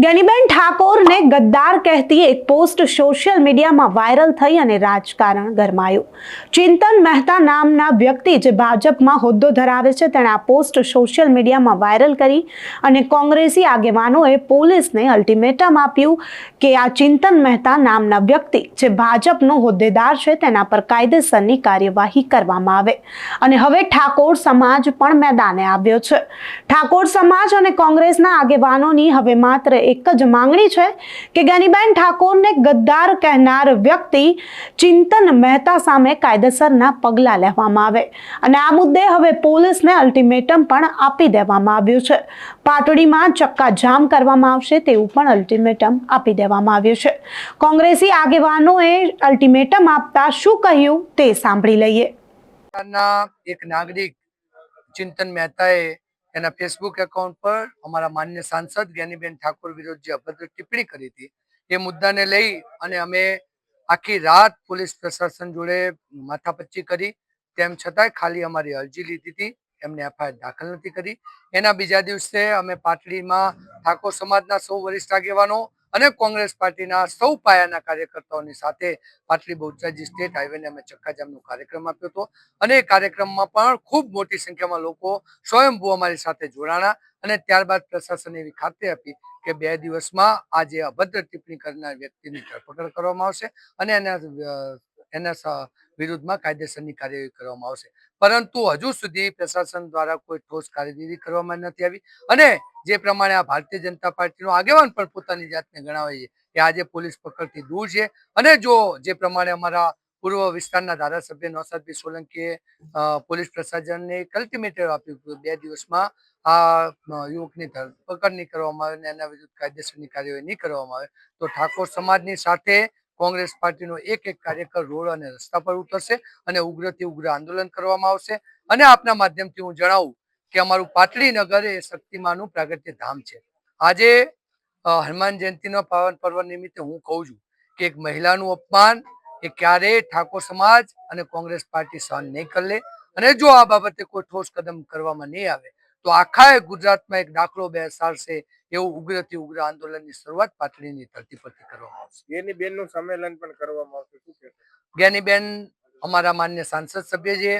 જ્ઞાનીબેન ઠાકોરને ગદ્દાર કહેતી એક પોસ્ટ સોશિયલ મીડિયામાં વાયરલ થઈ અને રાજકારણ ગરમાયું। ચિંતન મહેતા નામના વ્યક્તિ જે ભાજપમાં હોદ્દો ધરાવે છે તેણે આ પોસ્ટ સોશિયલ મીડિયામાં વાયરલ કરી અને કોંગ્રેસી આગેવાનોએ પોલીસને અલ્ટિમેટમ આપ્યું કે આ ચિંતન મહેતા નામના વ્યક્તિ જે ભાજપનો હોદ્દેદાર છે તેના પર કાયદેસરની કાર્યવાહી કરવામાં આવે। અને હવે ઠાકોર સમાજ પણ મેદાને આવ્યો છે। ઠાકોર સમાજ અને કોંગ્રેસના આગેવાનોની હવે માત્ર એક જ માંગણી છે કે જ્ઞાનીબેન ઠાકોરને ગદ્દાર કહેનાર વ્યક્તિ ચિંતન મહેતા સામે કાયદેસરના પગલાં લેવામાં આવે અને આ મુદ્દે હવે પોલીસને અલ્ટિમેટમ પણ આપી દેવામાં આવ્યું છે। પાટડીમાં ચક્કાજામ કરવામાં આવશે તેવું પણ અલ્ટિમેટમ આપી દેવામાં આવ્યું છે। કોંગ્રેસી આગેવાનોએ અલ્ટિમેટમ આપતા શું કહ્યું તે સાંભળી લઈએ। એક નાગરિક ચિંતન મહેતાએ એના ફેસબુક એકાઉન્ટ પર અમારા માન્ય સાંસદ જ્ઞાનીબેન ઠાકોર વિરુદ્ધ જે અભદ્ર ટિપ્પણી કરી હતી એ મુદ્દાને લઈ અને અમે આખી રાત પોલીસ પ્રશાસન જોડે માથાપચ્ચી કરી, તેમ છતાંય ખાલી અમારી અરજી લીધી હતી, એમને એફઆઈઆર દાખલ નથી કરી। એના બીજા દિવસે અમે પાટડીમાં ઠાકોર સમાજના સૌ વરિષ્ઠ આગેવાનો અને કોંગ્રેસ પાર્ટીના સૌ પાયાના કાર્યકર્તાઓની સાથે પાટડી બહુચરાજી સ્ટેટ હાઈવેને અમે ચક્કાજામનો કાર્યક્રમ આપ્યો હતો અને એ કાર્યક્રમમાં પણ ખૂબ મોટી સંખ્યામાં લોકો સ્વયંભૂ અમારી સાથે જોડાણા અને ત્યારબાદ પ્રશાસને એવી ખાતરી આપી કે 2 દિવસમાં આ જે અભદ્ર ટિપ્પણી કરનાર વ્યક્તિની ધરપકડ કરવામાં આવશે અને એના વિરુદ્ધમાં કાયદેસરની કાર્યવાહી કરવામાં આવશે। પરંતુ હજુ સુધી પ્રશાસન દ્વારા કોઈ ઠોસ કાર્યવાહી કરવામાં નથી આવી અને જે પ્રમાણે આ ભારતીય જનતા પાર્ટીનો આગેવાન પણ પોતાની જાતને ગણાવે છે કે આજે પોલીસ પકડથી દૂર છે અને જો જે પ્રમાણે અમારા પૂર્વ વિસ્તારના ધારાસભ્ય નૌશાદભાઈ સોલંકીએ પોલીસ પ્રશાસનને એક અલ્ટિમેટમ આપ્યું કે 2 દિવસમાં આ યુવકની ધરપકડ નહીં કરવામાં આવે અને એના વિરુદ્ધ કાયદેસરની કાર્યવાહી નહીં કરવામાં આવે તો ઠાકોર સમાજની સાથે કોંગ્રેસ પાર્ટીનો એક કાર્યકર રોડ અને રસ્તા પર ઉતરશે અને ઉગ્રથી ઉગ્ર આંદોલન કરવામાં આવશે। અને આપના માધ્યમથી હું જણાવું કે અમારું પાટડી નગર એ શક્તિમાનું પ્રાગટ્ય ધામ છે। આજે હનુમાન જયંતિનો પાવન પર્વ નિમિત્તે હું કહું છું કે એક મહિલાનું અપમાન એ ક્યારેય ઠાકોર સમાજ અને કોંગ્રેસ પાર્ટી સહન નહીં કરી લે અને જો આ બાબતે કોઈ ઠોસ કદમ કરવામાં નહીં આવે તો આખા ગુજરાતમાં એક દાખલો બેસાડશે એવું ઉગ્રથી ઉગ્ર આંદોલનની શરૂઆત પાટડીની ધરતી પરથી કરવામાં આવશે। જ્ઞાનીબેનનું સંમેલન પણ કરવામાં આવશે, શું કહેશો? જ્ઞાનીબેન અમારા માન્ય સાંસદ સભ્ય છે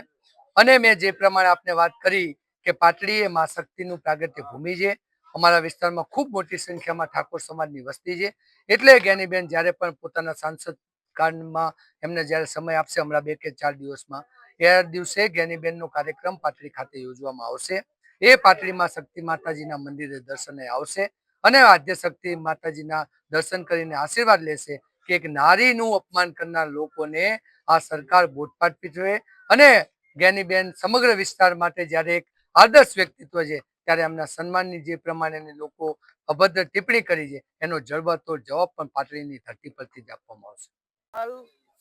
અને મેં જે પ્રમાણે આપને વાત કરી કે પાટડી એ મા શક્તિનું પ્રાગટ્ય ભૂમિ છે। અમારા વિસ્તારમાં ખૂબ મોટી સંખ્યામાં ઠાકોર સમાજની વસ્તી છે એટલે જ્ઞાનીબેન જ્યારે પણ પોતાના સાંસદ કાળમાં એમને જ્યારે સમય આપશે હમણાં 2 કે 4 દિવસમાં એ દિવસે જ્ઞાનીબેનનો કાર્યક્રમ પાટડી ખાતે યોજવામાં આવશે। એ પાટડીમાં શક્તિ માતાજીના મંદિરે દર્શને આવશે અને આદ્ય શક્તિ માતાજીના દર્શન કરીને આશીર્વાદ લેશે કે એક નારીનું અપમાન કરનાર લોકોને આ સરકાર બોધપાઠ પીઠવે અને જ્ઞાનીબેન સમગ્ર વિસ્તાર માટે જ્યારે એક આદર્શ વ્યક્તિત્વ છે ત્યારે એમના સન્માનની જે પ્રમાણેની લોકો અભદ્ર ટિપ્પણી કરી છે એનો જડબાતોડ જવાબ પણ પાટડીની ધરતી પરથી જ આપવામાં આવશે।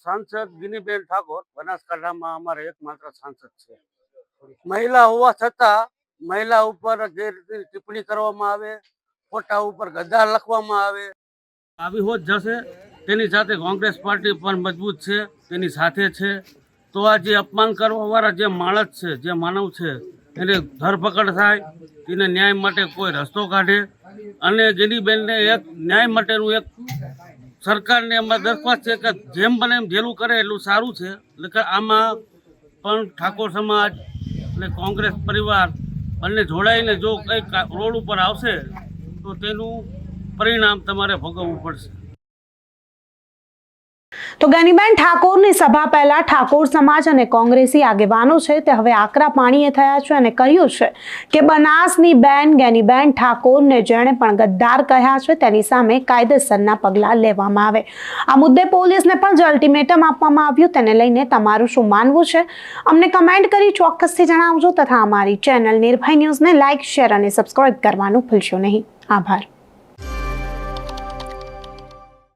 સાંસદ જ્ઞાનીબેન ઠાકોર બનાસકાંઠામાં અમારે એકમાત્ર સાંસદ છે। મહિલા હોવા છતાં મહિલા ઉપર જે રીતે ટિપ્પણી કરવામાં આવે, ફોટા ઉપર ગદ્દાર લખવામાં આવે, આવી હોત જશે। તેની સાથે કોંગ્રેસ પાર્ટી પણ મજબૂત છે, તેની સાથે છે। તો આ જે અપમાન કરવાવાળા જે માણસ છે, જે માનવ છે, એને ધરપકડ થાય, તેને ન્યાય માટે કોઈ રસ્તો કાઢે અને જ્ઞાનીબેનને એક ન્યાય માટેનું એક સરકારને એમાં દરખાસ્ત છે કે જેમ બને એમ જેલું કરે એટલું સારું છે। એટલે કે આમાં પણ ઠાકોર સમાજ અને કોંગ્રેસ પરિવાર બંને જોડાઈને જો કંઈક રોડ ઉપર આવશે તો તેનું પરિણામ તમારે ભોગવવું પડશે। તો જ્ઞાનીબેન ઠાકોરની સભા પહેલા ઠાકોર સમાજ અને કોંગ્રેસી આગેવાનો છે તે હવે આકરા પાણીએ થયા છે અને કહ્યું છે કે બનાસની બેન જ્ઞાનીબેન ઠાકોરને જેણે પણ ગદ્દાર કહ્યા છે તેની સામે કાયદેસરના પગલાં લેવામાં આવે। આ મુદ્દે પોલીસને પણ જે અલ્ટિમેટમ આપવામાં આવ્યું તેને લઈને તમારું શું માનવું છે અમને કમેન્ટ કરી ચોક્કસથી જણાવજો તથા અમારી ચેનલ નિર્ભય ન્યૂઝને લાઇક, શેર અને સબસ્ક્રાઇબ કરવાનું ભૂલશો નહીં। આભાર।